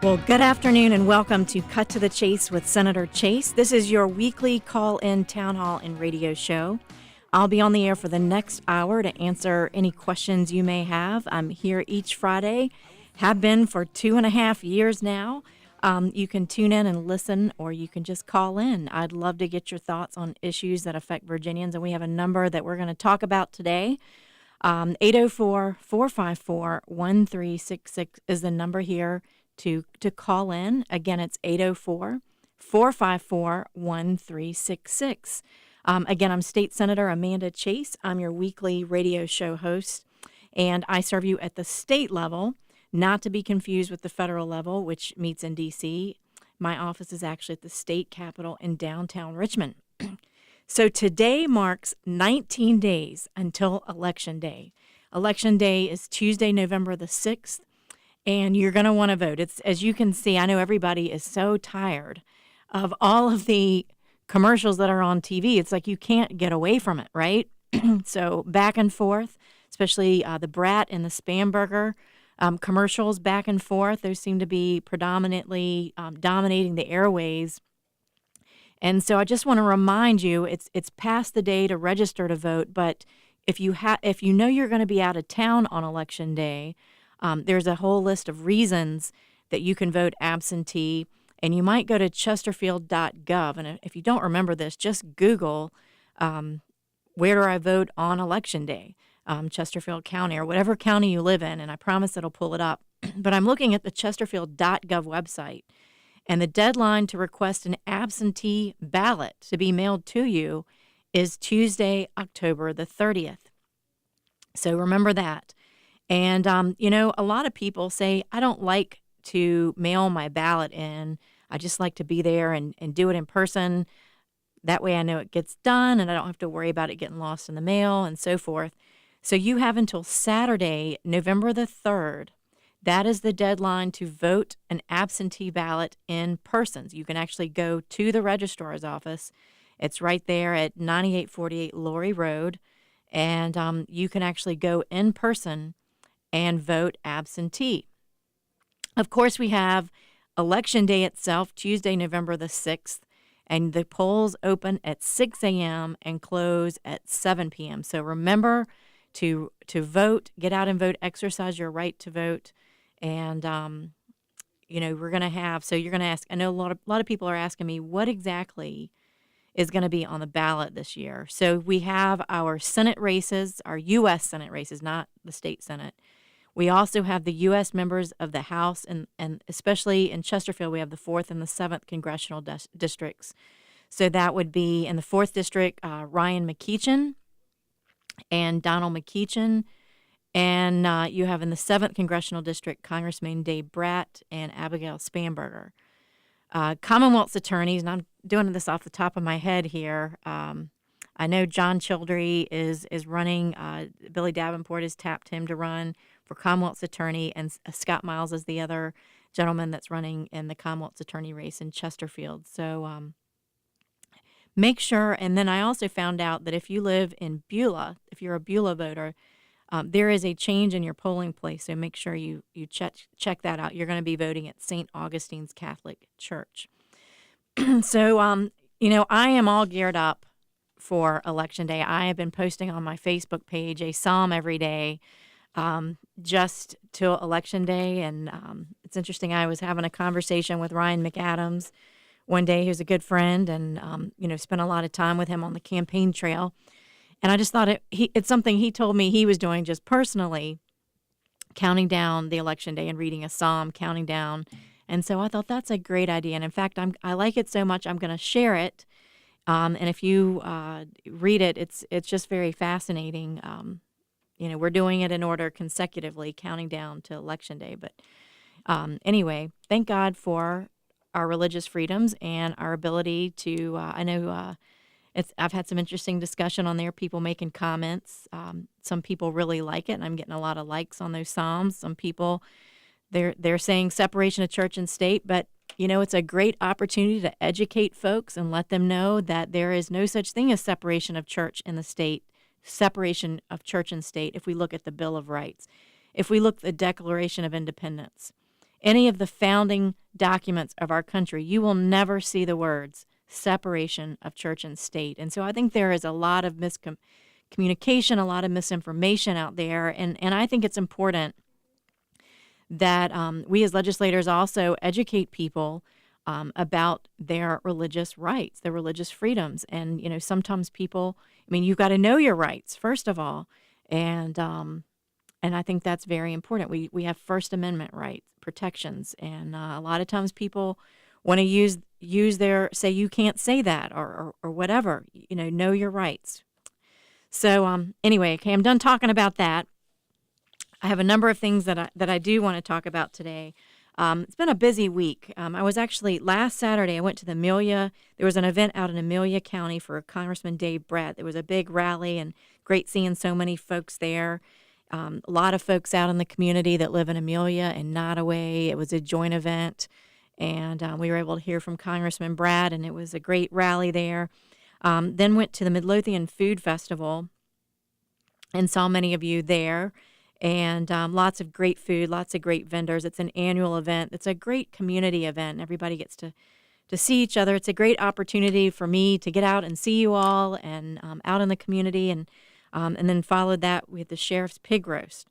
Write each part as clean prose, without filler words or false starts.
Well, good afternoon and welcome to Cut to the Chase with Senator Chase. This is your weekly call-in town hall and radio show. I'll be on the air for the next hour to answer any questions you may have. I'm here each Friday, have been for 2.5 years now. You can tune in and listen, or you can just call in. I'd love to get your thoughts on issues that affect Virginians, and we have a number that we're going to talk about today. 804-454-1366 is the number here to call in. Again, it's 804-454-1366. Again, I'm State Senator Amanda Chase. I'm your weekly radio show host, and I serve you at the state level, not to be confused with the federal level, which meets in D.C. My office is actually at the state capitol in downtown Richmond. So today marks 19 days until Election Day. Election Day is Tuesday, November the 6th. And you're going to want to vote. It's, as you can see, I know everybody is so tired of all of the commercials that are on TV. It's like you can't get away from it, right? So back and forth, especially the Brat and the Spam Burger commercials back and forth. Those seem to be predominantly dominating the airways. And so I just want to remind you, it's past the day to register to vote. But if you know you're going to be out of town on Election Day, there's a whole list of reasons that you can vote absentee, and you might go to chesterfield.gov. And if you don't remember this, just Google where do I vote on Election Day, Chesterfield County or whatever county you live in, and I promise it'll pull it up. But I'm looking at the chesterfield.gov website, and the deadline to request an absentee ballot to be mailed to you is Tuesday, October the 30th. So remember that. And, a lot of people say, I don't like to mail my ballot in. I just like to be there and do it in person. That way I know it gets done and I don't have to worry about it getting lost in the mail and so forth. So you have until Saturday, November the 3rd. That is the deadline to vote an absentee ballot in person. You can actually go to the registrar's office. It's right there at 9848 Laurie Road. And you can actually go in person and vote absentee. Of course, we have Election Day itself, Tuesday, November the 6th, and the polls open at 6 a.m. and close at 7 p.m. So remember to vote, get out and vote, exercise your right to vote. And, we're going to have, so you're going to ask, I know a lot of people are asking me, what exactly is going to be on the ballot this year? So we have our Senate races, our U.S. Senate races, not the state Senate. We also have the U.S. members of the House, and especially in Chesterfield, we have the 4th and the 7th congressional districts. So that would be in the 4th district, Ryan McAdams and Donald McAdams. And you have in the 7th congressional district, Congressman Brat and Abigail Spanberger. Commonwealth's attorneys, and I'm doing this off the top of my head here. I know John Childrey is running. Billy Davenport has tapped him to run for Commonwealth's attorney, and Scott Miles is the other gentleman that's running in the Commonwealth's attorney race in Chesterfield. So make sure, and then I also found out that if you live in Beulah, if you're a Beulah voter, there is a change in your polling place, so make sure you check that out. You're going to be voting at St. Augustine's Catholic Church. So, I am all geared up for Election Day. I have been posting on my Facebook page a psalm every day just till Election Day. And it's interesting, I was having a conversation with Ryan McAdams one day, who's a good friend, and, spent a lot of time with him on the campaign trail. And I just thought it's something he told me he was doing just personally, counting down the Election Day and reading a psalm, counting down. And so I thought that's a great idea. And in fact, I like it so much, I'm going to share it. And if you read it, it's just very fascinating. We're doing it in order consecutively, counting down to Election Day. But anyway, thank God for our religious freedoms and our ability to, I've had some interesting discussion on there, people making comments. Some people really like it, and I'm getting a lot of likes on those psalms. Some people, they're saying separation of church and state, but it's a great opportunity to educate folks and let them know that there is no such thing as separation of church and the state, separation of church and state if we look at the Bill of Rights, if we look at the Declaration of Independence, any of the founding documents of our country, you will never see the words separation of church and state. And so I think there is a lot of miscommunication, a lot of misinformation out there. And I think it's important that we as legislators also educate people about their religious rights, their religious freedoms. And, sometimes people, you've got to know your rights, first of all. And I think that's very important. We have First Amendment rights, protections, and a lot of times people want to use their, say you can't say that or whatever, know your rights. So anyway, okay, I'm done talking about that. I have a number of things that I do want to talk about today. It's been a busy week. I was actually, last Saturday, I went to the Amelia. There was an event out in Amelia County for Congressman Brat. There was a big rally and great seeing so many folks there. A lot of folks out in the community that live in Amelia and Nottoway. It was a joint event, and we were able to hear from Congressman Brat, and it was a great rally there. Then went to the Midlothian Food Festival and saw many of you there, and lots of great food, lots of great vendors. It's an annual event. It's a great community event. Everybody gets to see each other. It's a great opportunity for me to get out and see you all and out in the community, and then followed that with the Sheriff's Pig Roast.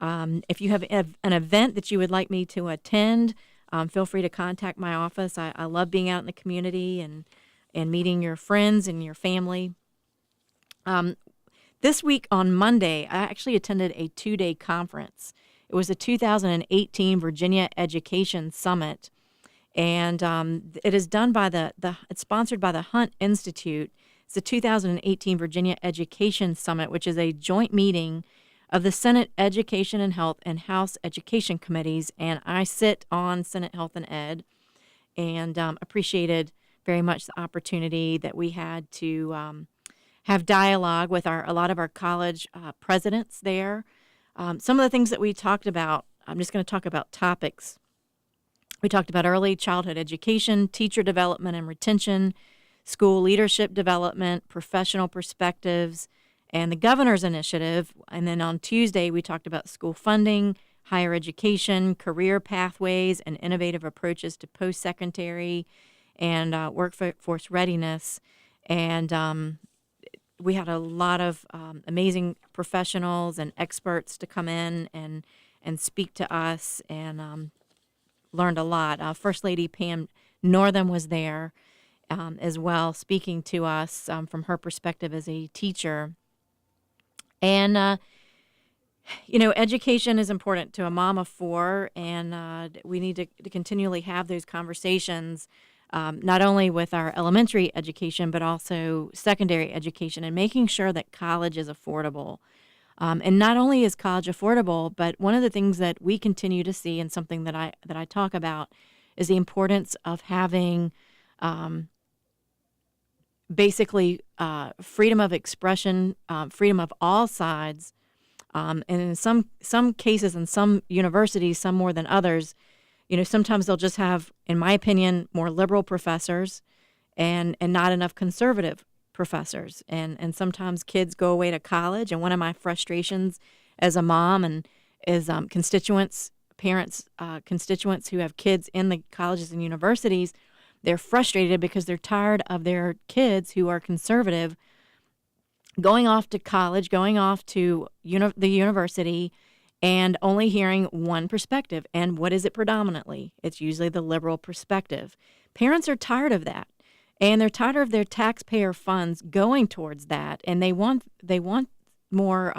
If you have an event that you would like me to attend, feel free to contact my office. I love being out in the community and meeting your friends and your family. This week on Monday, I actually attended a 2-day conference. It was the 2018 Virginia Education Summit, and it is done by it's sponsored by the Hunt Institute. It's the 2018 Virginia Education Summit, which is a joint meeting of the Senate Education and Health and House Education Committees, and I sit on Senate Health and Ed, and appreciated very much the opportunity that we had to have dialogue with a lot of our college presidents there. Some of the things that we talked about, I'm just going to talk about topics. We talked about early childhood education, teacher development and retention, school leadership development, professional perspectives, and the governor's initiative. And then on Tuesday, we talked about school funding, higher education, career pathways, and innovative approaches to post-secondary and workforce readiness. And we had a lot of amazing professionals and experts to come in and speak to us, and learned a lot. First Lady Pam Northam was there as well, speaking to us from her perspective as a teacher. And, education is important to a mom of 4, and we need to continually have those conversations, not only with our elementary education, but also secondary education, and making sure that college is affordable. And not only is college affordable, but one of the things that we continue to see, and something that I talk about, is the importance of having basically freedom of expression, freedom of all sides, and in some cases, in some universities, some more than others, sometimes they'll just have, in my opinion, more liberal professors and not enough conservative professors. And sometimes kids go away to college, and one of my frustrations as a mom and as parents, constituents who have kids in the colleges and universities, they're frustrated because they're tired of their kids who are conservative going off to college, going off to the university, and only hearing one perspective. And what is it predominantly? It's usually the liberal perspective. Parents are tired of that, and they're tired of their taxpayer funds going towards that, and they want more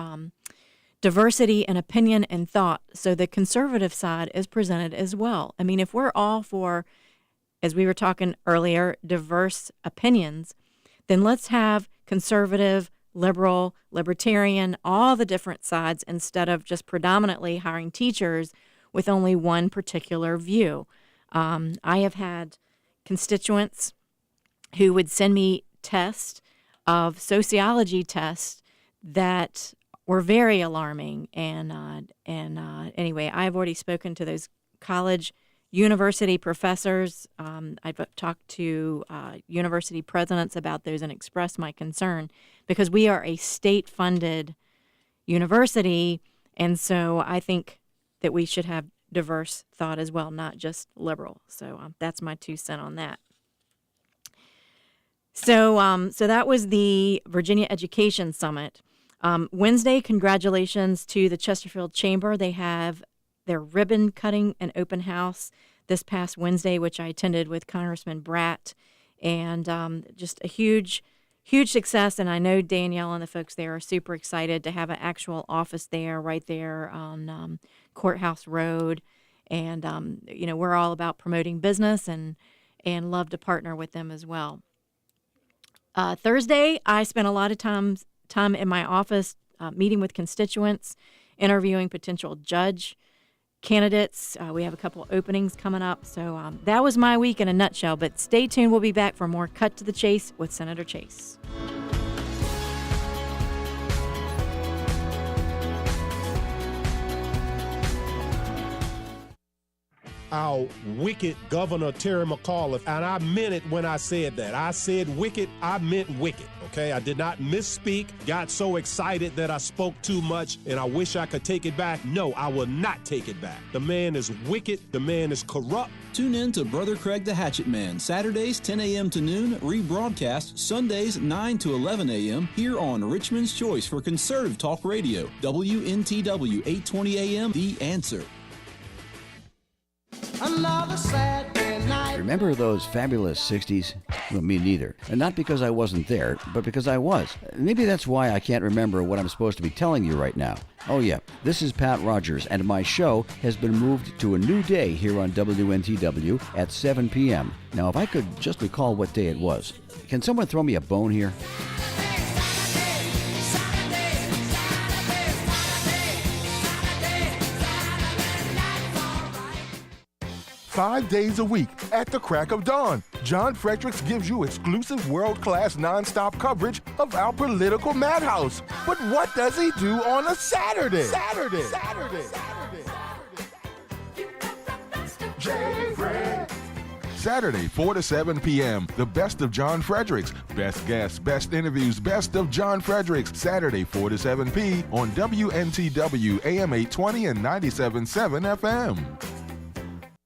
diversity and opinion and thought. So the conservative side is presented as well. If we're all for, as we were talking earlier, diverse opinions, then let's have conservative, liberal, libertarian, all the different sides, instead of just predominantly hiring teachers with only one particular view. I have had constituents who would send me tests of sociology tests that were very alarming. And anyway, I've already spoken to those college university professors. I've talked to university presidents about those and expressed my concern, because we are a state-funded university, and so I think that we should have diverse thought as well, not just liberal. So that's my 2 cents on that. So that was the Virginia Education Summit. Wednesday, congratulations to the Chesterfield Chamber. They have their ribbon cutting and open house this past Wednesday, which I attended with Congressman Brat, and just a huge success. And I know Danielle and the folks there are super excited to have an actual office there, right there on Courthouse Road. And we're all about promoting business and love to partner with them as well. Thursday, I spent a lot of time in my office meeting with constituents, interviewing potential judge candidates. We have a couple openings coming up. So that was my week in a nutshell. But stay tuned. We'll be back for more Cut to the Chase with Senator Chase. Our wicked Governor Terry McAuliffe, and I meant it when I said that. I said wicked, I meant wicked, okay? I did not misspeak, got so excited that I spoke too much, and I wish I could take it back. No, I will not take it back. The man is wicked, the man is corrupt. Tune in to Brother Craig the Hatchet Man, Saturdays 10 a.m. to noon, rebroadcast Sundays 9 to 11 a.m. here on Richmond's Choice for Conservative Talk Radio, WNTW 820 a.m. The Answer. Another Saturday night. Remember those fabulous 60s? Well, me neither. And not because I wasn't there, but because I was. Maybe that's why I can't remember what I'm supposed to be telling you right now. Oh yeah, this is Pat Rogers, and my show has been moved to a new day here on WNTW at 7 p.m. Now, if I could just recall what day it was. Can someone throw me a bone here? 5 days a week at the crack of dawn. John Fredericks gives you exclusive world-class non-stop coverage of our political madhouse. But what does he do on a Saturday? Saturday, 4 to 7 p.m., the best of John Fredericks. Best guests, best interviews, best of John Fredericks. Saturday, 4 to 7 p. on WNTW AM 820 and 97.7 FM.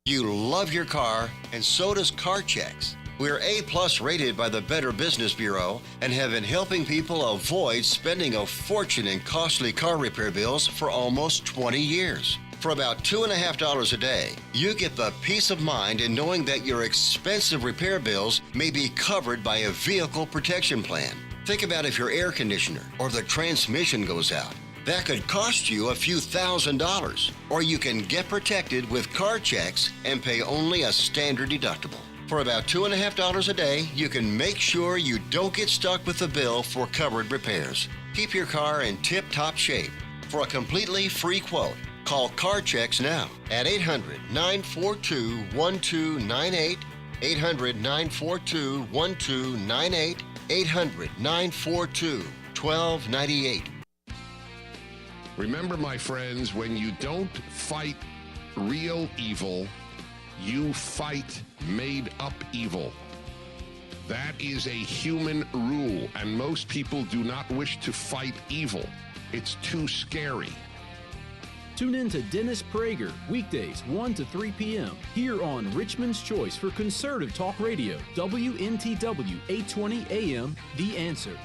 You love your car, and so does CarChecks. We're A+ rated by the Better Business Bureau and have been helping people avoid spending a fortune in costly car repair bills for almost 20 years. For about $2.50 a day, you get the peace of mind in knowing that your expensive repair bills may be covered by a vehicle protection plan. Think about if your air conditioner or the transmission goes out. That could cost you a few $1,000s, or you can get protected with CarChecks and pay only a standard deductible. For about $2.50 a day, you can make sure you don't get stuck with the bill for covered repairs. Keep your car in tip-top shape. For a completely free quote, call CarChecks now at 800-942-1298, 800-942-1298, 800-942-1298. Remember, my friends, when you don't fight real evil, you fight made-up evil. That is a human rule, and most people do not wish to fight evil. It's too scary. Tune in to Dennis Prager, weekdays 1 to 3 p.m. here on Richmond's Choice for Conservative Talk Radio, WNTW 820 AM, The Answer.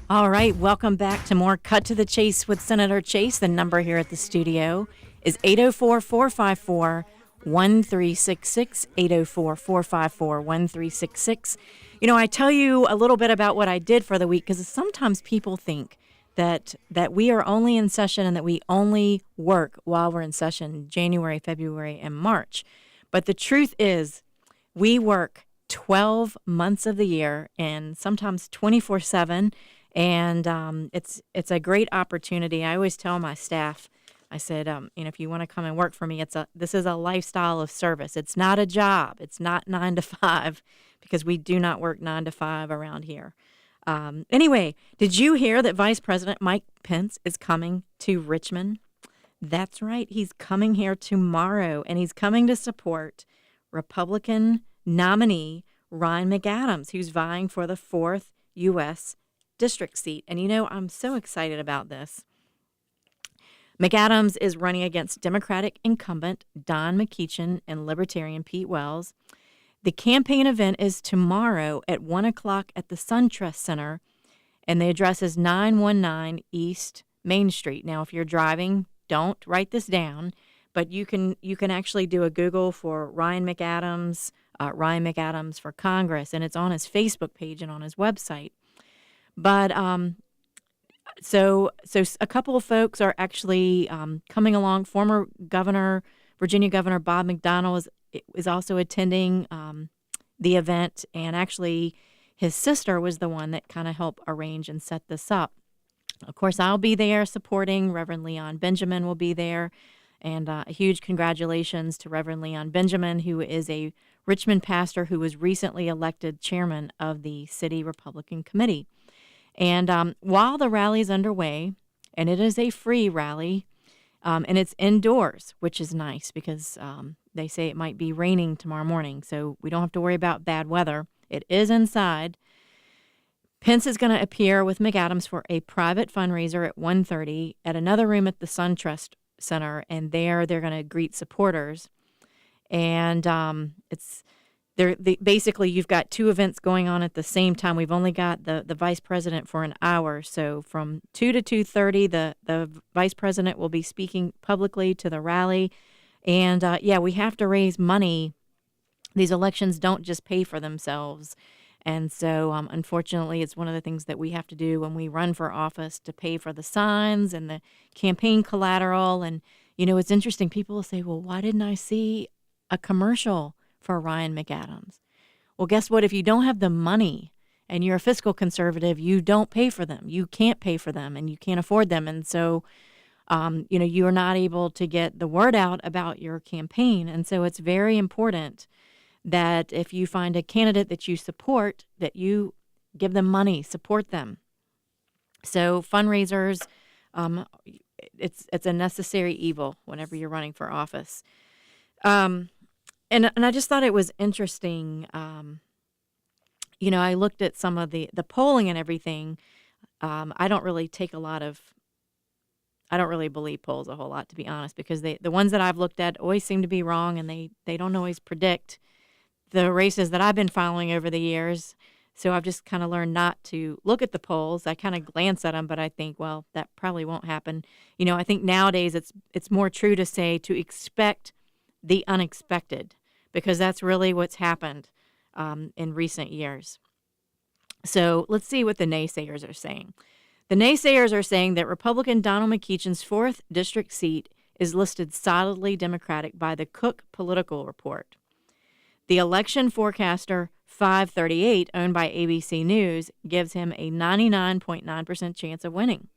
All right, welcome back to more Cut to the Chase with Senator Chase. The number here at the studio is 804-454-1366, 804-454-1366. You know, I tell you a little bit about what I did for the week because sometimes people think that we are only in session and that we only work while we're in session, January, February, and March. But the truth is we work 12 months of the year and sometimes 24/7. And it's a great opportunity. I always tell my staff, I said, if you want to come and work for me, this is a lifestyle of service. It's not a job. It's not 9 to 5 because we do not work 9 to 5 around here. Anyway, did you hear that Vice President Mike Pence is coming to Richmond? That's right. He's coming here tomorrow, and he's coming to support Republican nominee Ryan McAdams, who's vying for the 4th U.S. district seat. And, I'm so excited about this. McAdams is running against Democratic incumbent Don McEachin and Libertarian Pete Wells. The campaign event is tomorrow at 1 o'clock at the SunTrust Center, and the address is 919 East Main Street. Now, if you're driving, don't write this down, but you can actually do a Google for Ryan McAdams for Congress, and it's on his Facebook page and on his website. But so a couple of folks are actually coming along. Former Virginia Governor Bob McDonnell is also attending the event, and actually his sister was the one that kind of helped arrange and set this up. Of course, I'll be there supporting. Reverend Leon Benjamin will be there, and a huge congratulations to Reverend Leon Benjamin, who is a Richmond pastor who was recently elected chairman of the City Republican Committee. And while the rally is underway, and it is a free rally, and it's indoors, which is nice because they say it might be raining tomorrow morning, so we don't have to worry about bad weather. It is inside. Pence is going to appear with McAdams for a private fundraiser at 1:30 at another room at the SunTrust Center, and they're going to greet supporters. And basically you've got two events going on at the same time. We've only got the vice president for an hour, so from 2 to 2:30, the vice president will be speaking publicly to the rally. And we have to raise money. These elections don't just pay for themselves. And so, unfortunately, it's one of the things that we have to do when we run for office, to pay for the signs and the campaign collateral. And, it's interesting. People will say, well, why didn't I see a commercial for Ryan McAdams? Well, guess what? If you don't have the money and you're a fiscal conservative, you don't pay for them. You can't pay for them, and you can't afford them. And so, you are not able to get the word out about your campaign. And so it's very important that if you find a candidate that you support, that you give them money, support them. So fundraisers, it's a necessary evil whenever you're running for office. And I just thought it was interesting. I looked at some of the polling and everything. I don't really believe polls a whole lot, to be honest, because the ones that I've looked at always seem to be wrong, and they don't always predict the races that I've been following over the years. So I've just kind of learned not to look at the polls. I kind of glance at them, but I think, well, that probably won't happen. I think nowadays it's more true to say to expect the unexpected, because that's really what's happened in recent years. So let's see what the naysayers are saying. The naysayers are saying that Republican Donald McEachin's 4th district seat is listed solidly Democratic by the Cook Political Report. The election forecaster 538, owned by ABC News, gives him a 99.9% chance of winning.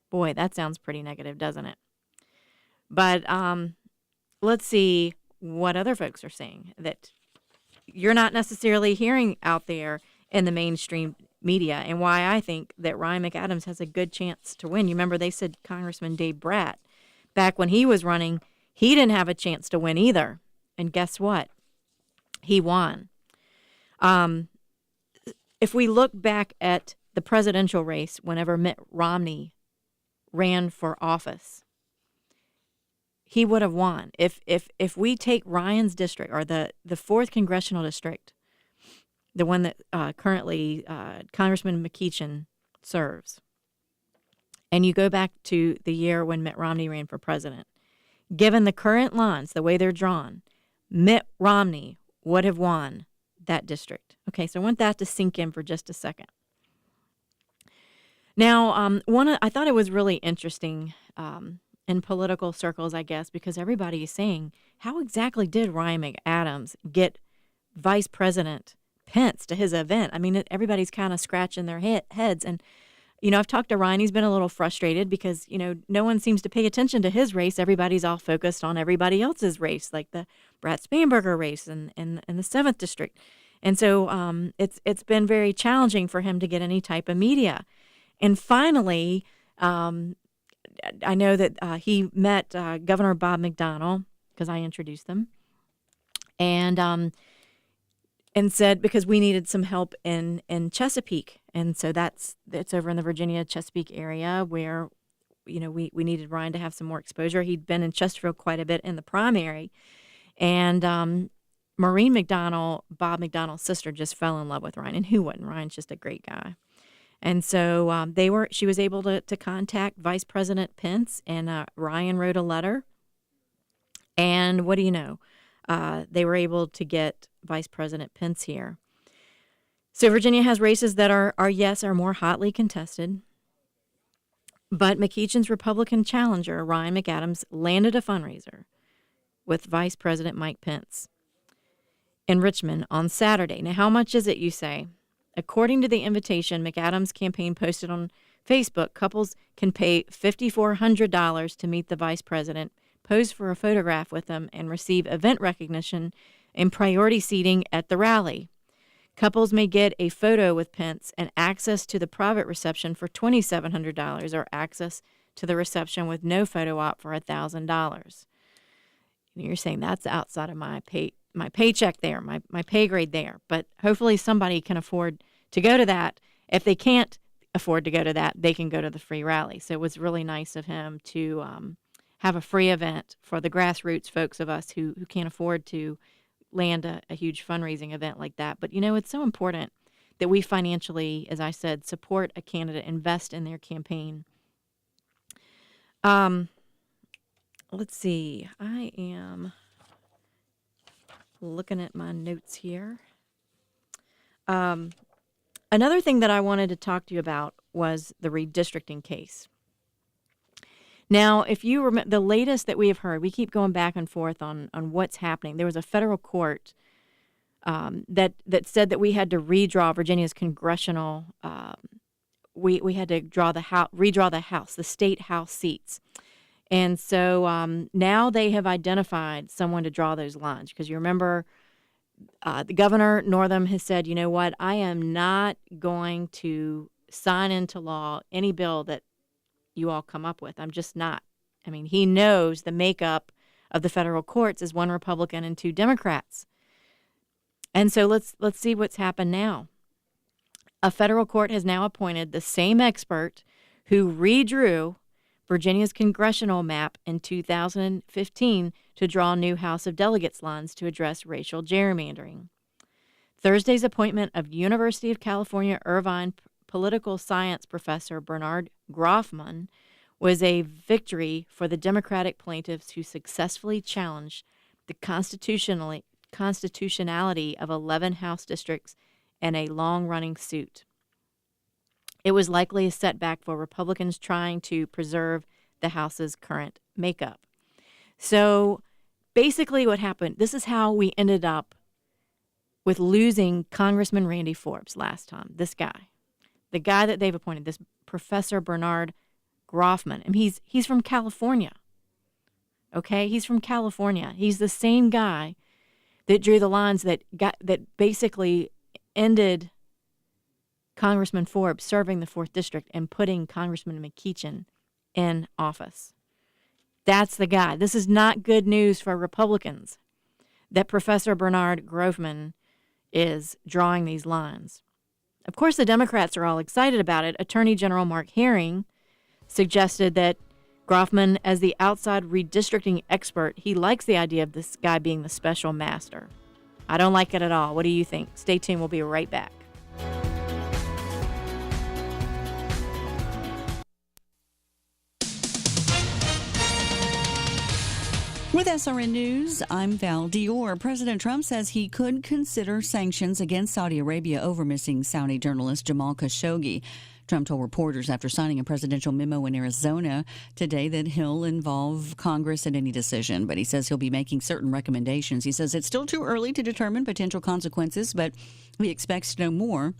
Boy, that sounds pretty negative, doesn't it? But let's see what other folks are saying that you're not necessarily hearing out there in the mainstream media, and why I think that Ryan McAdams has a good chance to win. You remember they said Congressman Dave Brat, back when he was running, he didn't have a chance to win either. And guess what? He won. If we look back at the presidential race, whenever Mitt Romney ran for office, he would have won. If we take Ryan's district, or the 4th congressional district, the one that currently Congressman McEachin serves, and you go back to the year when Mitt Romney ran for president, given the current lines, the way they're drawn, Mitt Romney would have won that district. Okay, so I want that to sink in for just a second. Now, I thought it was really interesting in political circles, I guess, because everybody is saying, how exactly did Ryan McAdams get Vice President Pence to his event? I mean, everybody's kind of scratching their heads. And, I've talked to Ryan. He's been a little frustrated because, no one seems to pay attention to his race. Everybody's all focused on everybody else's race, like the Brat Spanberger race in the 7th district. And so it's been very challenging for him to get any type of media. And finally, I know that he met Governor Bob McDonnell, because I introduced them. And and said, because we needed some help in Chesapeake. And so it's over in the Virginia Chesapeake area where, we needed Ryan to have some more exposure. He'd been in Chesterfield quite a bit in the primary. And Maureen McDonald, Bob McDonald's sister, just fell in love with Ryan. And who wouldn't? Ryan's just a great guy. And so she was able to contact Vice President Pence, and Ryan wrote a letter. And what do you know? They were able to get Vice President Pence here. So Virginia has races that are more hotly contested. But McEachin's Republican challenger, Ryan McAdams, landed a fundraiser with Vice President Mike Pence in Richmond on Saturday. Now, how much is it, you say? According to the invitation McAdams' campaign posted on Facebook, couples can pay $5,400 to meet the vice president, pose for a photograph with him, and receive event recognition and priority seating at the rally. Couples may get a photo with Pence and access to the private reception for $2,700, or access to the reception with no photo op for $1,000. You're saying that's outside of my paycheck there, my pay grade there. But hopefully somebody can afford to go to that. If they can't afford to go to that, they can go to the free rally. So it was really nice of him to have a free event for the grassroots folks of us who can't afford to land a huge fundraising event like that. But, it's so important that we financially, as I said, support a candidate, invest in their campaign. Let's see. I am looking at my notes here. Another thing that I wanted to talk to you about was the redistricting case. Now, if you remember, the latest that we have heard, we keep going back and forth on what's happening. There was a federal court that said that we had to redraw Virginia's congressional. We had to redraw the House, the state House seats, and so now they have identified someone to draw those lines. Because you remember, the governor Northam has said, you know what, I am not going to sign into law any bill that you all come up with. I'm just not. I mean, he knows the makeup of the federal courts is one Republican and two Democrats. And so let's see what's happened now. A federal court has now appointed the same expert who redrew Virginia's congressional map in 2015 to draw new House of Delegates lines to address racial gerrymandering. Thursday's appointment of University of California, Irvine political science professor Bernard Groffman was a victory for the Democratic plaintiffs who successfully challenged the constitutionality of 11 House districts in a long-running suit. It was likely a setback for Republicans trying to preserve the House's current makeup. So basically what happened, this is how we ended up with losing Congressman Randy Forbes last time, this guy. The guy that they've appointed, this Professor Bernard Groffman, and he's from California. Okay, he's from California. He's the same guy that drew the lines that basically ended Congressman Forbes serving the 4th District and putting Congressman McEachin in office. That's the guy. This is not good news for Republicans that Professor Bernard Groffman is drawing these lines. Of course, the Democrats are all excited about it. Attorney General Mark Herring suggested that Groffman, as the outside redistricting expert, he likes the idea of this guy being the special master. I don't like it at all. What do you think? Stay tuned. We'll be right back. With SRN News, I'm Val Dior. President Trump says he could consider sanctions against Saudi Arabia over missing Saudi journalist Jamal Khashoggi. Trump told reporters after signing a presidential memo in Arizona today that he'll involve Congress in any decision, but he says he'll be making certain recommendations. He says it's still too early to determine potential consequences, but he expects to know more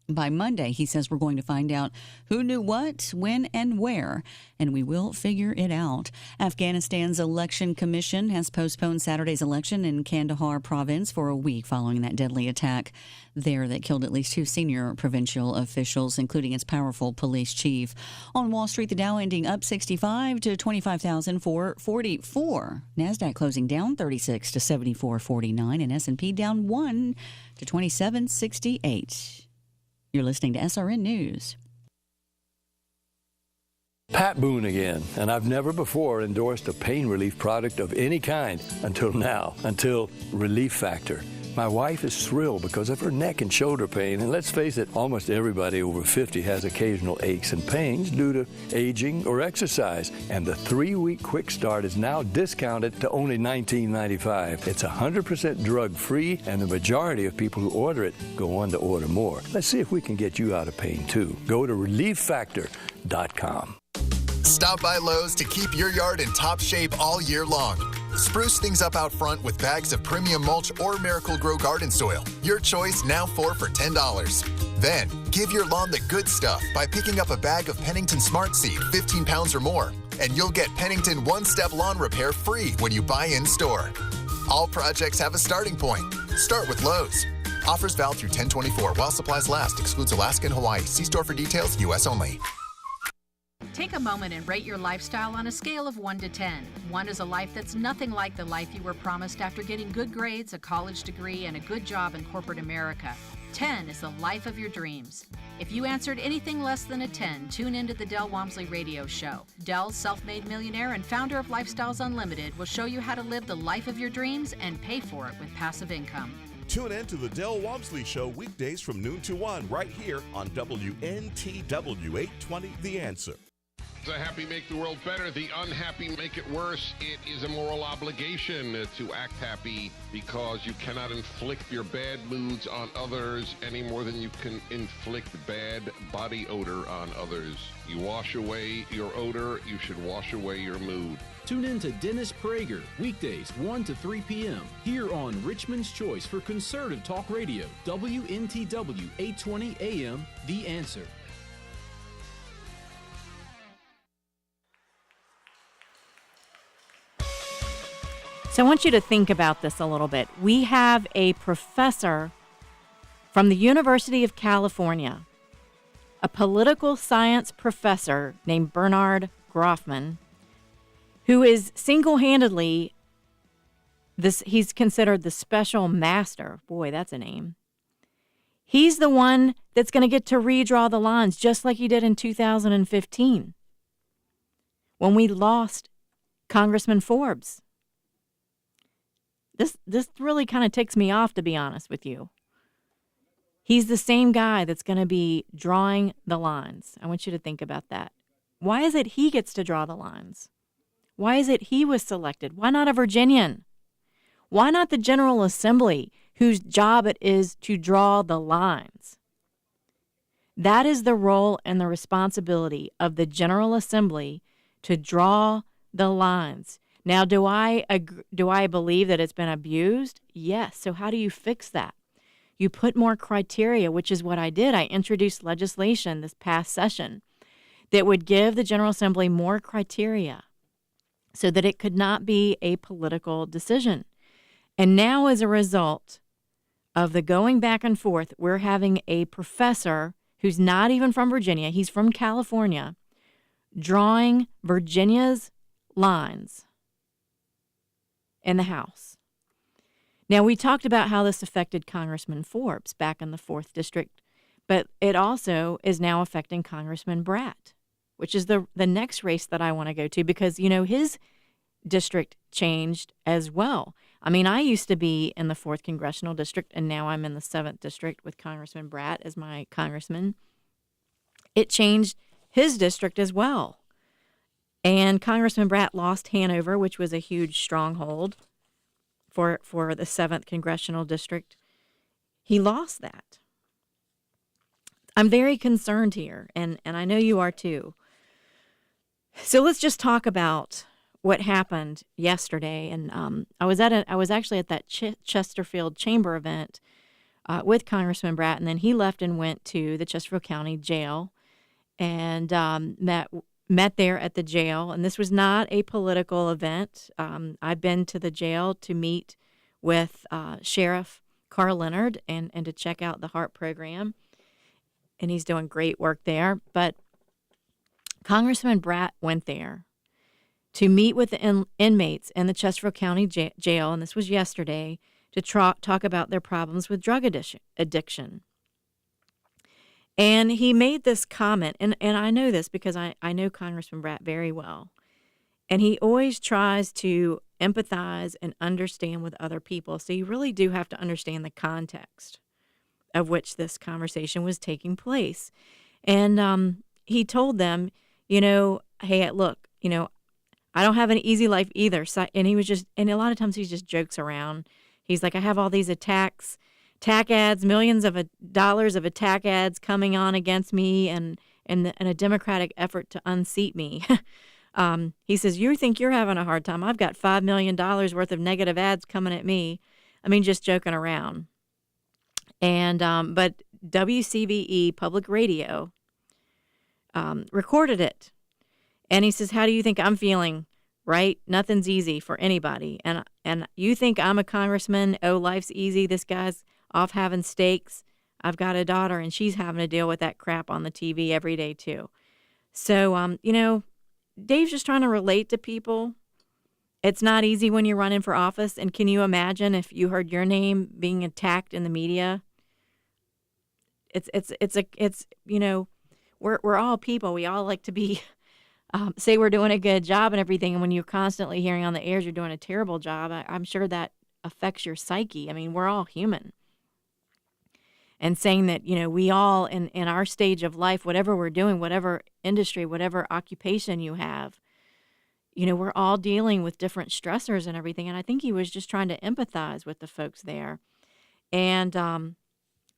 By Monday, he says we're going to find out who knew what, when, and where, and we will figure it out. Afghanistan's election commission has postponed Saturday's election in Kandahar province for a week following that deadly attack there that killed at least 2 senior provincial officials, including its powerful police chief. On Wall Street, the Dow ending up 65 to 25,444. NASDAQ closing down 36 to 74.49, and S&P down 1 to 27.68. You're listening to SRN News. Pat Boone again, and I've never before endorsed a pain relief product of any kind until Relief Factor. My wife is thrilled because of her neck and shoulder pain, and let's face it, almost everybody over 50 has occasional aches and pains due to aging or exercise, and the 3-week quick start is now discounted to only $19.95. It's 100% drug-free, and the majority of people who order it go on to order more. Let's see if we can get you out of pain too. Go to ReliefFactor.com. Stop by Lowe's to keep your yard in top shape all year long. Spruce things up out front with bags of premium mulch or Miracle-Gro garden soil. Your choice, now 4 for $10. Then, give your lawn the good stuff by picking up a bag of Pennington Smart Seed, 15 pounds or more, and you'll get Pennington One-Step Lawn Repair free when you buy in-store. All projects have a starting point. Start with Lowe's. Offers valid through 10/24 while supplies last. Excludes Alaska and Hawaii. See store for details. U.S. only. Take a moment and rate your lifestyle on a scale of 1 to 10. 1 is a life that's nothing like the life you were promised after getting good grades, a college degree, and a good job in corporate America. 10 is the life of your dreams. If you answered anything less than a 10, tune into the Del Walmsley Radio Show. Del, self-made millionaire and founder of Lifestyles Unlimited, will show you how to live the life of your dreams and pay for it with passive income. Tune in to the Del Walmsley Show weekdays from noon to 1 right here on WNTW 820 The Answer. The happy make the world better, the unhappy make it worse. It is a moral obligation to act happy because you cannot inflict your bad moods on others any more than you can inflict bad body odor on others. You wash away your odor, you should wash away your mood. Tune in to Dennis Prager, weekdays 1 to 3 p.m. here on Richmond's Choice for Conservative Talk Radio, WNTW 820 AM, The Answer. So I want you to think about this a little bit. We have a professor from the University of California, a political science professor named Bernard Groffman, who is single-handedly, he's considered the special master. Boy, that's a name. He's the one that's going to get to redraw the lines, just like he did in 2015 when we lost Congressman Forbes. This really kind of ticks me off, to be honest with you. He's the same guy that's going to be drawing the lines. I want you to think about that. Why is it he gets to draw the lines? Why is it he was selected? Why not a Virginian? Why not the General Assembly, whose job it is to draw the lines? That is the role and the responsibility of the General Assembly, to draw the lines. Now, do I believe that it's been abused? Yes. So how do you fix that? You put more criteria, which is what I did. I introduced legislation this past session that would give the General Assembly more criteria so that it could not be a political decision. And now, as a result of the going back and forth, we're having a professor who's not even from Virginia, he's from California, drawing Virginia's lines in the House. Now, we talked about how this affected Congressman Forbes back in the 4th District, but it also is now affecting Congressman Brat, which is the next race that I want to go to, because, you know, his district changed as well. I mean, I used to be in the 4th Congressional District, and now I'm in the 7th District with Congressman Brat as my congressman. It changed his district as well. And Congressman Brat lost Hanover, which was a huge stronghold for the 7th Congressional District. He lost that. I'm very concerned here, and I know you are too. So let's just talk about what happened yesterday. And I was actually at that Chesterfield Chamber event with Congressman Brat, and then he left and went to the Chesterfield County Jail and met there at the jail. And this was not a political event. I've been to the jail to meet with Sheriff Carl Leonard and to check out the HARP program, and he's doing great work there. But Congressman Brat went there to meet with the inmates in the Chesterfield County jail, and this was yesterday, to talk about their problems with drug addiction. And he made this comment, and I know this because I know Congressman Brat very well, and he always tries to empathize and understand with other people. So you really do have to understand the context of which this conversation was taking place. And he told them, hey, look, I don't have an easy life either. So, and he was just, and a lot of times he just jokes around. He's like, I have all these attack ads, millions of dollars of attack ads coming on against me, and a Democratic effort to unseat me. He says, you think you're having a hard time? I've got $5 million worth of negative ads coming at me. I mean, just joking around. And but WCBE Public Radio recorded it. And he says, how do you think I'm feeling? Right? Nothing's easy for anybody. And you think I'm a congressman? Oh, life's easy. This guy's off having steaks. I've got a daughter, and she's having to deal with that crap on the TV every day, too. So, Dave's just trying to relate to people. It's not easy when you're running for office. And can you imagine if you heard your name being attacked in the media? We're all people. We all like to be say we're doing a good job and everything, and when you're constantly hearing on the airs you're doing a terrible job, I'm sure that affects your psyche. I mean, we're all human. And saying that, we all in our stage of life, whatever we're doing, whatever industry, whatever occupation you have, we're all dealing with different stressors and everything. And I think he was just trying to empathize with the folks there. And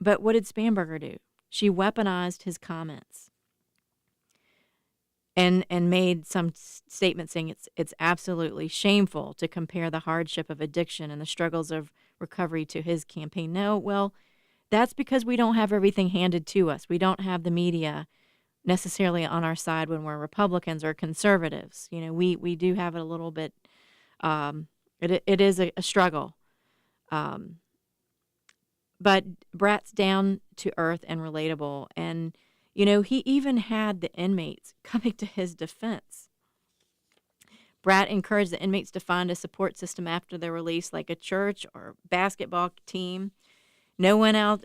but what did Spanberger do? She weaponized his comments. And made some statement saying it's absolutely shameful to compare the hardship of addiction and the struggles of recovery to his campaign. No, well, that's because we don't have everything handed to us. We don't have the media necessarily on our side when we're Republicans or conservatives. We do have it a little bit. It is a struggle. But Brat's down to earth and relatable, and he even had the inmates coming to his defense. Brat encouraged the inmates to find a support system after their release, like a church or basketball team. No one out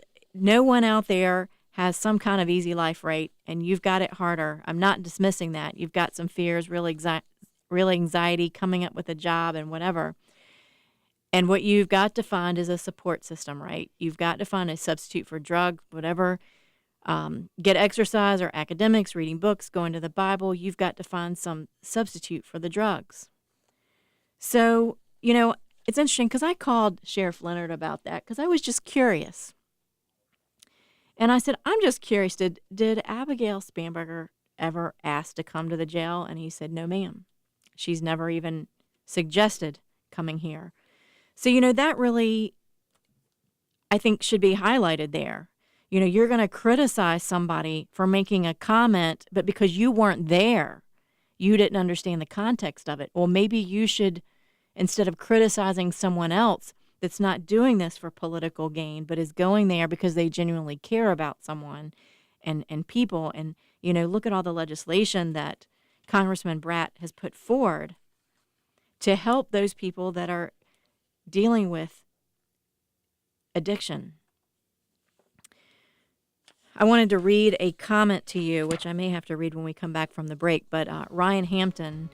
there has some kind of easy life, right? And you've got it harder. I'm not dismissing that. You've got some fears, real anxiety, coming up with a job and whatever. And what you've got to find is a support system, right? You've got to find a substitute for drugs, whatever. Get exercise or academics, reading books, going to the Bible. You've got to find some substitute for the drugs. So, it's interesting because I called Sheriff Leonard about that because I was just curious. And I said, I'm just curious, did Abigail Spanberger ever ask to come to the jail? And he said, no, ma'am. She's never even suggested coming here. So, that really, I think, should be highlighted there. You're going to criticize somebody for making a comment, but because you weren't there, you didn't understand the context of it. Well, maybe you should, instead of criticizing someone else that's not doing this for political gain, but is going there because they genuinely care about someone and people. And, look at all the legislation that Congressman Brat has put forward to help those people that are dealing with addiction. I wanted to read a comment to you, which I may have to read when we come back from the break, but Ryan Hampton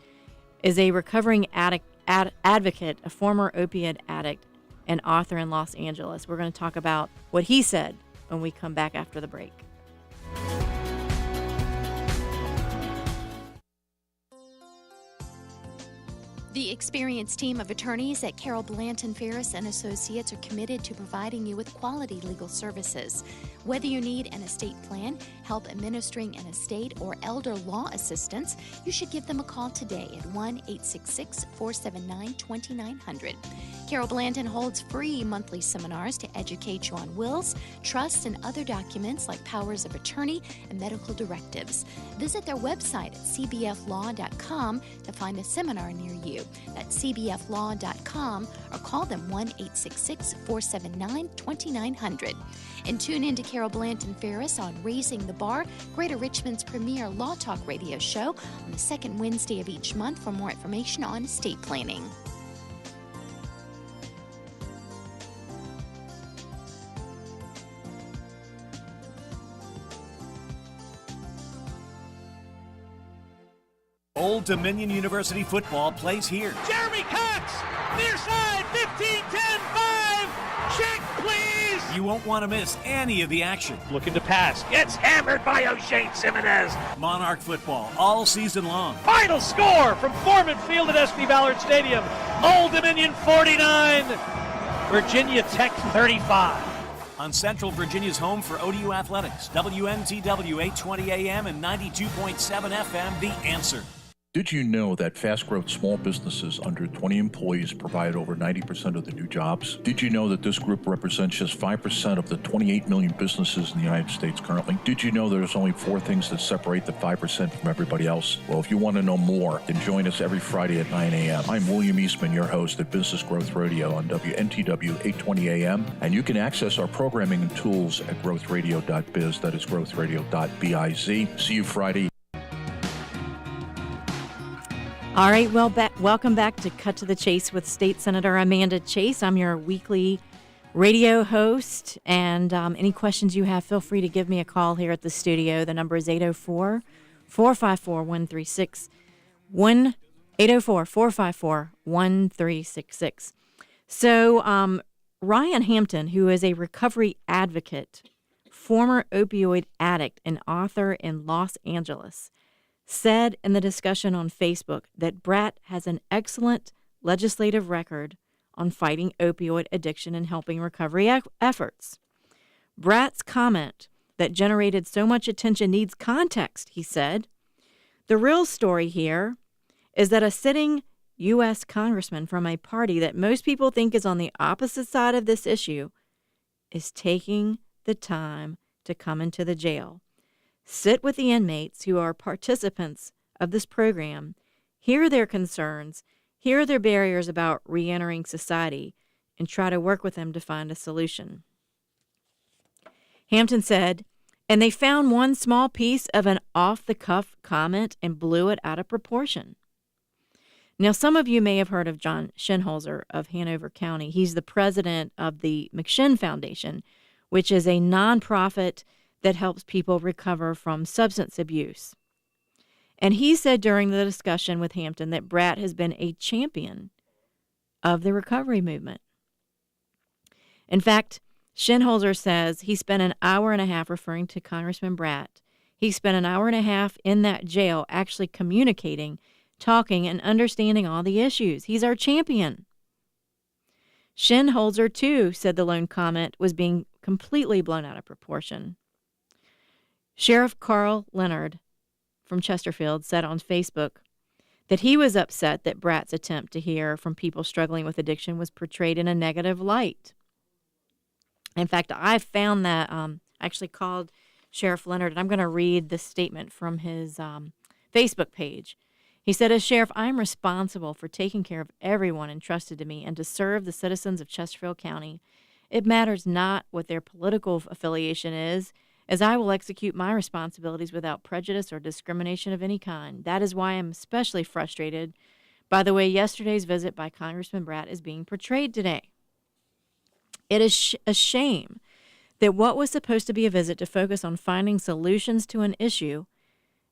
is a recovering advocate, a former opiate addict, and author in Los Angeles. We're going to talk about what he said when we come back after the break. The experienced team of attorneys at Carol Blanton Ferris and Associates are committed to providing you with quality legal services. Whether you need an estate plan, help administering an estate, or elder law assistance, you should give them a call today at 1-866-479-2900. Carol Blanton holds free monthly seminars to educate you on wills, trusts, and other documents like powers of attorney and medical directives. Visit their website at cbflaw.com to find a seminar near you. That's cbflaw.com or call them 1-866-479-2900. And tune in to Carol Blanton Ferris on Raising the Bar, Greater Richmond's premier law talk radio show on the second Wednesday of each month for more information on estate planning. Old Dominion University football plays here. Jeremy Cox, near side, 15, 10, 5, check please! You won't want to miss any of the action. Looking to pass, gets hammered by O'Shane Simonez. Monarch football all season long. Final score from Foreman Field at SB Ballard Stadium. Old Dominion 49, Virginia Tech 35. On Central Virginia's home for ODU Athletics, WNTW 820 AM and 92.7 FM, The Answer. Did you know that fast-growth small businesses under 20 employees provide over 90% of the new jobs? Did you know that this group represents just 5% of the 28 million businesses in the United States currently? Did you know there's only 4 things that separate the 5% from everybody else? Well, if you want to know more, then join us every Friday at 9 a.m. I'm William Eastman, your host at Business Growth Radio on WNTW 820 AM, and you can access our programming and tools at growthradio.biz. That is growthradio.biz. See you Friday. All right, well, welcome back to Cut to the Chase with State Senator Amanda Chase. I'm your weekly radio host, and any questions you have, feel free to give me a call here at the studio. The number is 804-454-1366, 804-454-1366. So Ryan Hampton, who is a recovery advocate, former opioid addict, and author in Los Angeles, said in the discussion on Facebook that Brat has an excellent legislative record on fighting opioid addiction and helping recovery efforts. Brat's comment that generated so much attention needs context, he said. The real story here is that a sitting U.S. congressman from a party that most people think is on the opposite side of this issue is taking the time to come into the jail, sit with the inmates who are participants of this program, hear their concerns, hear their barriers about reentering society, and try to work with them to find a solution. Hampton said, and they found one small piece of an off-the-cuff comment and blew it out of proportion. Now, some of you may have heard of John Shinholzer of Hanover County. He's the president of the McShin Foundation, which is a nonprofit that helps people recover from substance abuse. And he said during the discussion with Hampton that Brat has been a champion of the recovery movement. In fact, Shinholzer says he spent an hour and a half referring to Congressman Brat. He spent an hour and a half in that jail actually communicating, talking, and understanding all the issues. He's our champion. Shinholzer, too, said the lone comment was being completely blown out of proportion. Sheriff Carl Leonard from Chesterfield said on Facebook that he was upset that Brat's attempt to hear from people struggling with addiction was portrayed in a negative light. In fact, I found that, I actually called Sheriff Leonard, and I'm going to read this statement from his Facebook page. He said, as sheriff, I am responsible for taking care of everyone entrusted to me and to serve the citizens of Chesterfield County. It matters not what their political affiliation is, as I will execute my responsibilities without prejudice or discrimination of any kind. That is why I'm especially frustrated by the way yesterday's visit by Congressman Brat is being portrayed today. It is a shame that what was supposed to be a visit to focus on finding solutions to an issue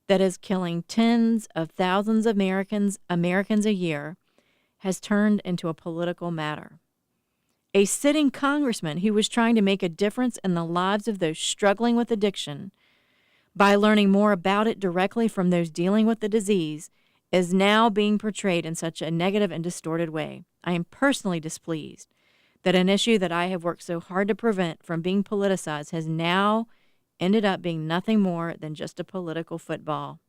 that is killing tens of thousands of Americans a year has turned into a political matter. A sitting congressman who was trying to make a difference in the lives of those struggling with addiction by learning more about it directly from those dealing with the disease is now being portrayed in such a negative and distorted way. I am personally displeased that an issue that I have worked so hard to prevent from being politicized has now ended up being nothing more than just a political football.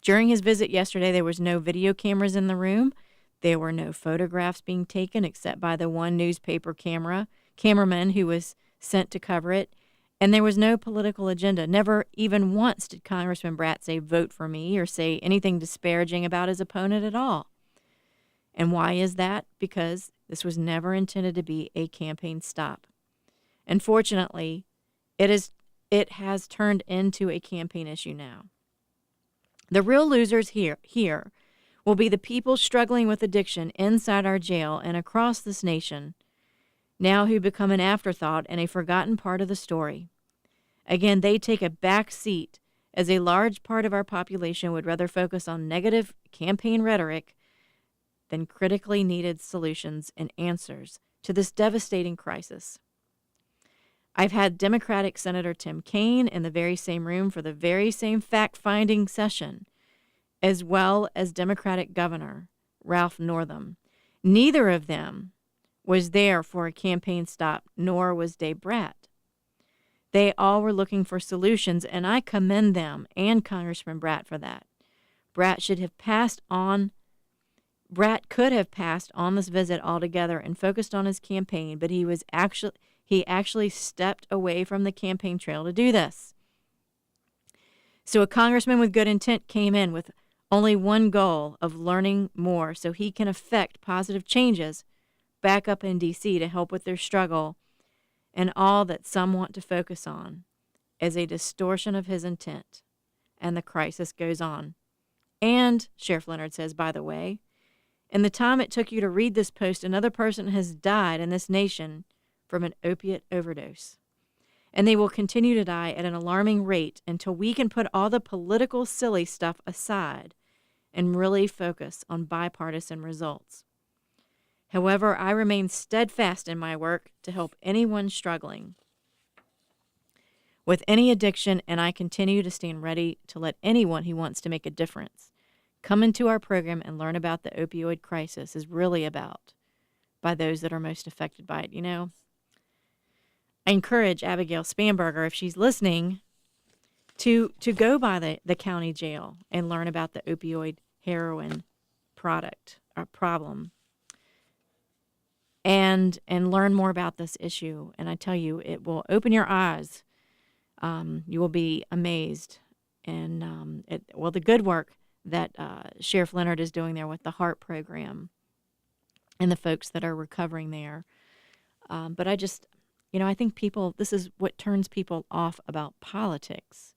During his visit yesterday, there was no video cameras in the room. There were no photographs being taken except by the one newspaper cameraman who was sent to cover it. And there was no political agenda. Never even once did Congressman Brat say, vote for me, or say anything disparaging about his opponent at all. And why is that? Because this was never intended to be a campaign stop. Unfortunately, it has turned into a campaign issue now. The real losers here will be the people struggling with addiction inside our jail and across this nation, now who become an afterthought and a forgotten part of the story. Again, they take a back seat as a large part of our population would rather focus on negative campaign rhetoric than critically needed solutions and answers to this devastating crisis. I've had Democratic Senator Tim Kaine in the very same room for the very same fact-finding session, as well as Democratic Governor Ralph Northam. Neither of them was there for a campaign stop, nor was Dave Brat. They all were looking for solutions, and I commend them and Congressman Brat for that. Brat could have passed on this visit altogether and focused on his campaign, but he actually stepped away from the campaign trail to do this. So a congressman with good intent came in with only one goal of learning more so he can effect positive changes back up in D.C. to help with their struggle, and all that some want to focus on is a distortion of his intent. And the crisis goes on. And, Sheriff Leonard says, by the way, in the time it took you to read this post, another person has died in this nation from an opiate overdose. And they will continue to die at an alarming rate until we can put all the political silly stuff aside and really focus on bipartisan results. However, I remain steadfast in my work to help anyone struggling with any addiction, and I continue to stand ready to let anyone who wants to make a difference come into our program and learn about the opioid crisis is really about by those that are most affected by it. You know, I encourage Abigail Spanberger, if she's listening, to go by the county jail and learn about the opioid heroin problem. And learn more about this issue. And I tell you, it will open your eyes. You will be amazed. And the good work that Sheriff Leonard is doing there with the HEART program and the folks that are recovering there. But I just, I think this is what turns people off about politics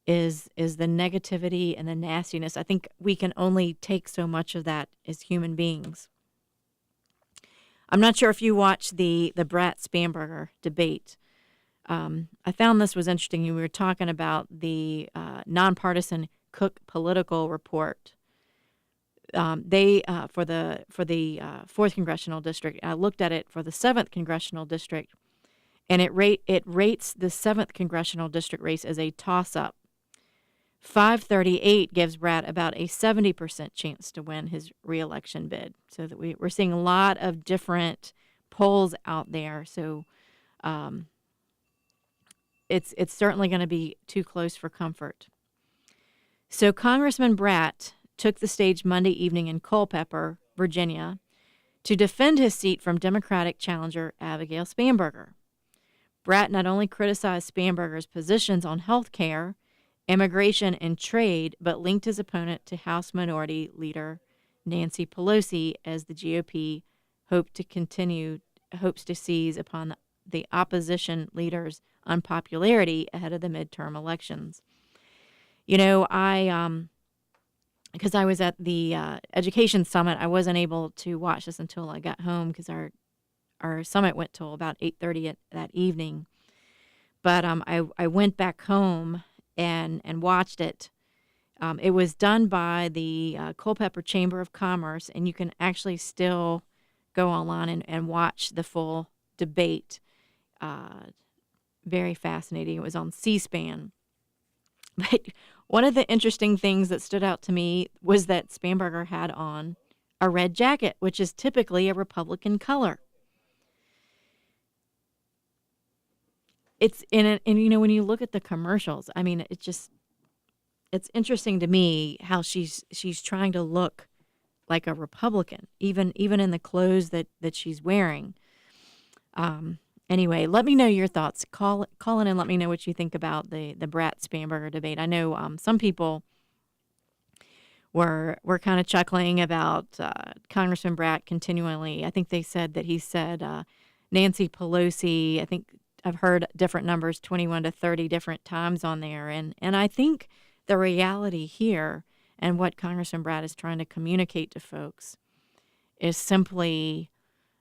is the negativity and the nastiness. I think we can only take so much of that as human beings. I'm not sure if you watched the Brat Spanberger debate. I found this was interesting. We were talking about the nonpartisan Cook Political Report. They for the 4th Congressional District. I looked at it for the 7th Congressional District, and it rates the 7th Congressional District race as a toss-up. 538 gives Brat about a 70% chance to win his reelection bid. So that we're seeing a lot of different polls out there. So it's certainly going to be too close for comfort. So Congressman Brat took the stage Monday evening in Culpeper, Virginia, to defend his seat from Democratic challenger Abigail Spanberger. Brat not only criticized Spanberger's positions on health care, immigration, and trade, but linked his opponent to House Minority Leader Nancy Pelosi as the GOP hopes to seize upon the opposition leader's unpopularity ahead of the midterm elections. Because I was at the Education Summit, I wasn't able to watch this until I got home because our summit went till about 8:30 that evening. But I went back home and watched it. It was done by the Culpeper Chamber of Commerce, and you can actually still go online and watch the full debate. Very fascinating. It was on C-SPAN. But One of the interesting things that stood out to me was that Spanberger had on a red jacket, which is typically a Republican color. It's and you know, when you look at the commercials, I mean, it's interesting to me how she's trying to look like a Republican, even in the clothes that she's wearing. Anyway, let me know your thoughts. Call in and let me know what you think about the Brat Spanberger debate. I know some people were kind of chuckling about Congressman Brat continually. I think they said that he said Nancy Pelosi. I think I've heard different numbers, 21 to 30 different times on there. And I think the reality here and what Congressman Brat is trying to communicate to folks is simply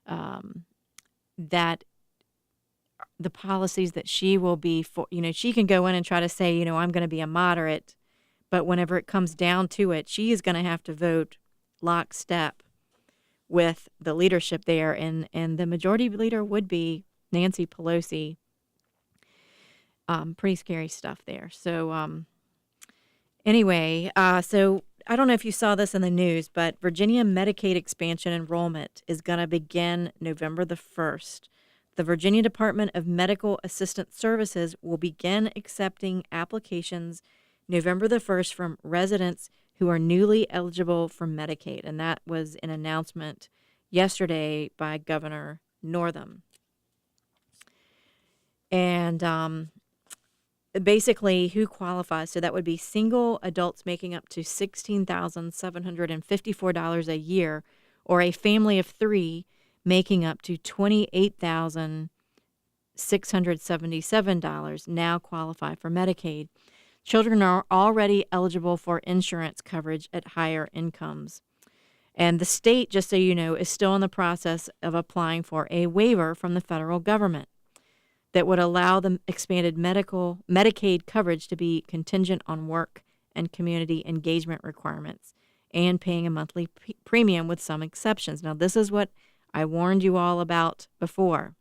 that the policies that she will be for, she can go in and try to say, I'm going to be a moderate, but whenever it comes down to it, she is going to have to vote lockstep with the leadership there. And the majority leader would be Nancy Pelosi. Pretty scary stuff there. So anyway, so I don't know if you saw this in the news, but Virginia Medicaid expansion enrollment is going to begin November the 1st. The Virginia Department of Medical Assistant Services will begin accepting applications November the 1st from residents who are newly eligible for Medicaid. And that was an announcement yesterday by Governor Northam. And basically, who qualifies? So that would be single adults making up to $16,754 a year, or a family of three making up to $28,677 now qualify for Medicaid. Children are already eligible for insurance coverage at higher incomes. And the state, just so you know, is still in the process of applying for a waiver from the federal government that would allow the expanded Medicaid coverage to be contingent on work and community engagement requirements and paying a monthly premium with some exceptions. Now, this is what I warned you all about before.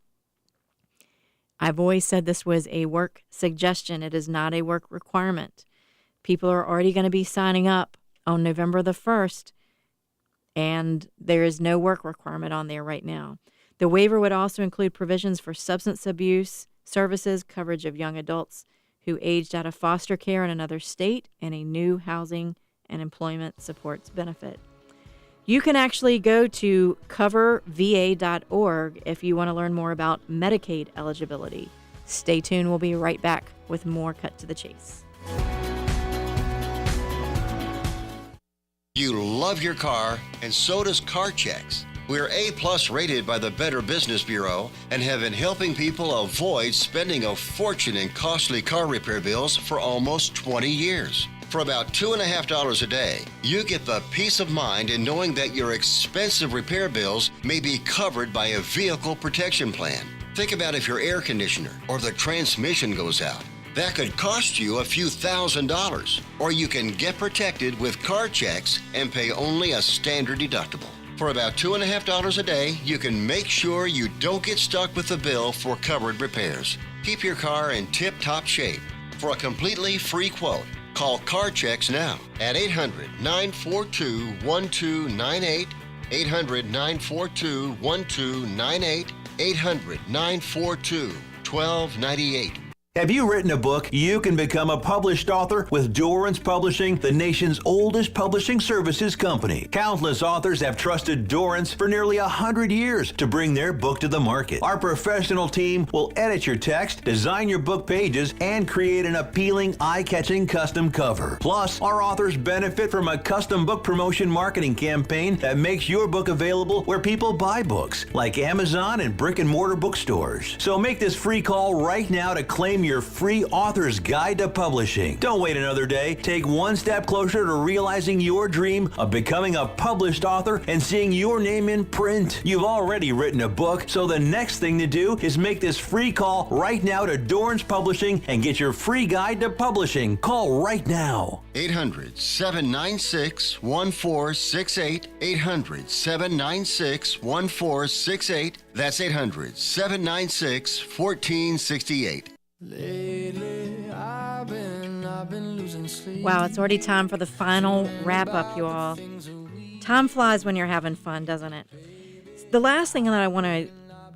I've always said this was a work suggestion. It is not a work requirement. People are already going to be signing up on November the 1st, and there is no work requirement on there right now. The waiver would also include provisions for substance abuse services, coverage of young adults who aged out of foster care in another state, and a new housing and employment supports benefit. You can actually go to coverva.org if you want to learn more about Medicaid eligibility. Stay tuned. We'll be right back with more Cut to the Chase. You love your car, and so does CarChecks. We're A-plus rated by the Better Business Bureau and have been helping people avoid spending a fortune in costly car repair bills for almost 20 years. For about $2.50 a day, you get the peace of mind in knowing that your expensive repair bills may be covered by a vehicle protection plan. Think about if your air conditioner or the transmission goes out. That could cost you a few $1,000s. Or you can get protected with CarChecks and pay only a standard deductible. For about $2.50 a day, you can make sure you don't get stuck with the bill for covered repairs. Keep your car in tip-top shape. For a completely free quote, call CarChecks now at 800-942-1298, 800-942-1298, 800-942-1298. Have you written a book? You can become a published author with Dorrance Publishing, the nation's oldest publishing services company. Countless authors have trusted Dorrance for nearly 100 years to bring their book to the market. Our professional team will edit your text, design your book pages, and create an appealing, eye-catching custom cover. Plus, our authors benefit from a custom book promotion marketing campaign that makes your book available where people buy books, like Amazon and brick-and-mortar bookstores. So make this free call right now to claim your free author's guide to publishing. Don't wait another day. Take one step closer to realizing your dream of becoming a published author and seeing your name in print. You've already written a book, so the next thing to do is make this free call right now to Dorrance Publishing and get your free guide to publishing. Call right now. 800-796-1468. 800-796-1468. That's 800-796-1468. Lately, I've been losing Wow, it's already time for the final wrap-up, you all. Time flies when you're having fun, doesn't it? The last thing that I want to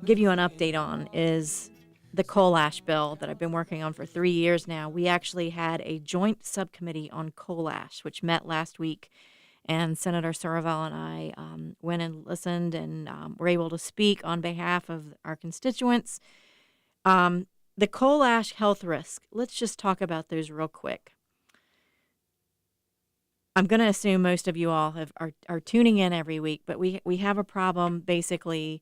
give you an update on is the coal ash bill that I've been working on for 3 years now. We actually had a joint subcommittee on coal ash, which met last week, and Senator Saravel and I went and listened and were able to speak on behalf of our constituents. The coal ash health risk, let's just talk about those real quick. I'm going to assume most of you all are tuning in every week, but we have a problem basically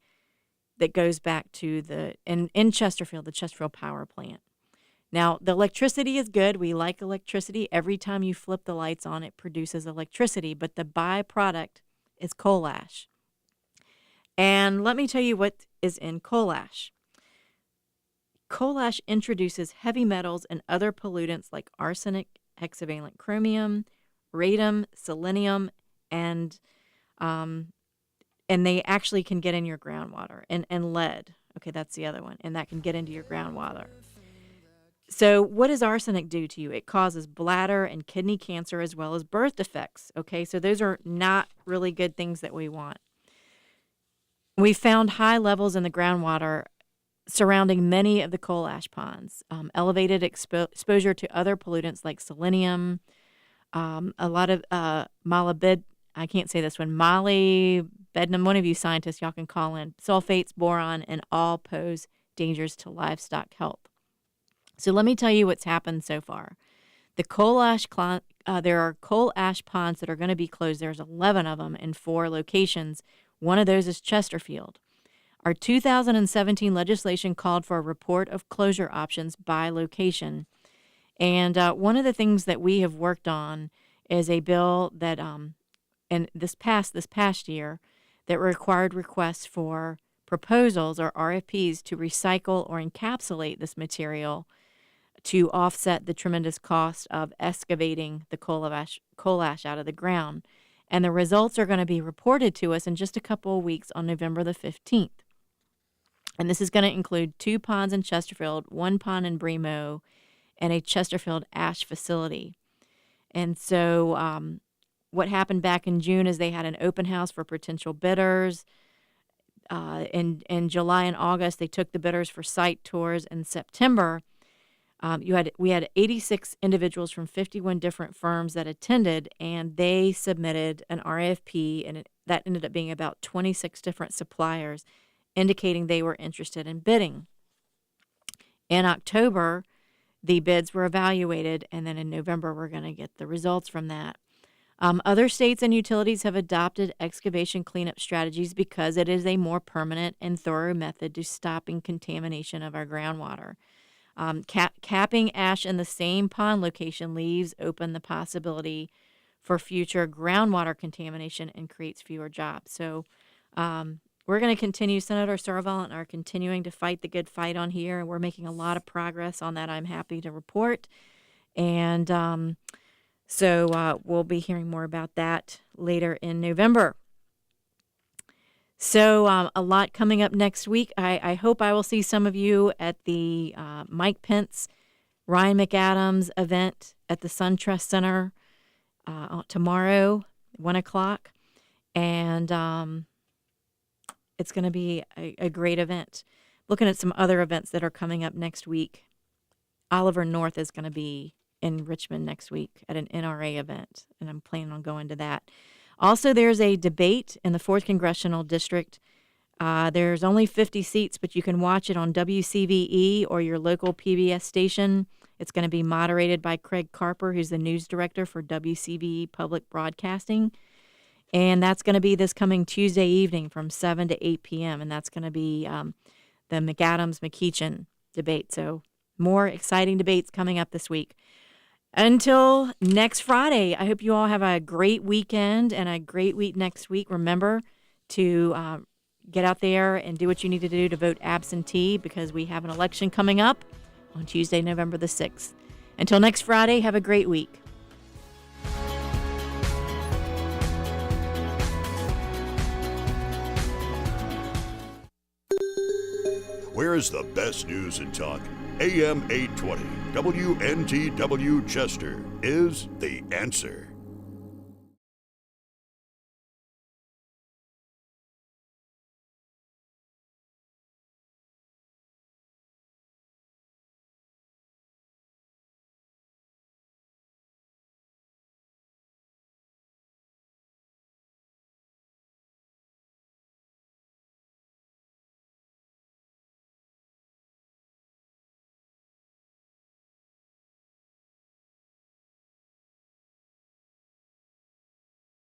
that goes back to in Chesterfield, the Chesterfield power plant. Now, the electricity is good. We like electricity. Every time you flip the lights on, it produces electricity, but the byproduct is coal ash. And let me tell you what is in coal ash. Coal ash introduces heavy metals and other pollutants like arsenic, hexavalent chromium, radium, selenium, and they actually can get in your groundwater, and lead. Okay, that's the other one, and that can get into your groundwater. So what does arsenic do to you? It causes bladder and kidney cancer as well as birth defects. Okay, so those are not really good things that we want. We found high levels in the groundwater surrounding many of the coal ash ponds, elevated exposure to other pollutants like selenium, a lot of molybdenum, I can't say this one, molybdenum, one of you scientists, y'all can call in, sulfates, boron, and all pose dangers to livestock health. So let me tell you what's happened so far. The coal ash, there are coal ash ponds that are going to be closed. There's 11 of them in 4 locations. One of those is Chesterfield. Our 2017 legislation called for a report of closure options by location. And one of the things that we have worked on is a bill that, and this past year, that required requests for proposals or RFPs to recycle or encapsulate this material to offset the tremendous cost of excavating the coal ash out of the ground. And the results are going to be reported to us in just a couple of weeks on November the 15th. And this is going to include 2 ponds in Chesterfield, 1 pond in Bremo, and a Chesterfield ash facility. And so what happened back in June is they had an open house for potential bidders. In July and August, they took the bidders for site tours. In September, we had 86 individuals from 51 different firms that attended, and they submitted an RFP, and that ended up being about 26 different suppliers, indicating they were interested in bidding. In October, the bids were evaluated, and then in November, we're going to get the results from that. Other states and utilities have adopted excavation cleanup strategies because it is a more permanent and thorough method to stopping contamination of our groundwater. Capping ash in the same pond location leaves open the possibility for future groundwater contamination and creates fewer jobs. So we're going to continue. Senator Saravel and I are continuing to fight the good fight on here, and we're making a lot of progress on that, I'm happy to report. And so we'll be hearing more about that later in November. So a lot coming up next week. I hope I will see some of you at the Mike Pence, Ryan McAdams event at the SunTrust Center tomorrow, 1 o'clock. And it's going to be a great event. Looking at some other events that are coming up next week. Oliver North is going to be in Richmond next week at an NRA event, and I'm planning on going to that. Also, there's a debate in the 4th Congressional District. There's only 50 seats, but you can watch it on WCVE or your local PBS station. It's going to be moderated by Craig Carper, who's the news director for WCVE Public Broadcasting. And that's going to be this coming Tuesday evening from 7 to 8 p.m., and that's going to be the McAdams-McEachin debate. So more exciting debates coming up this week. Until next Friday, I hope you all have a great weekend and a great week next week. Remember to get out there and do what you need to do to vote absentee, because we have an election coming up on Tuesday, November the 6th. Until next Friday, have a great week. Where is the best news and talk? AM 820. WNTW Chester is the answer.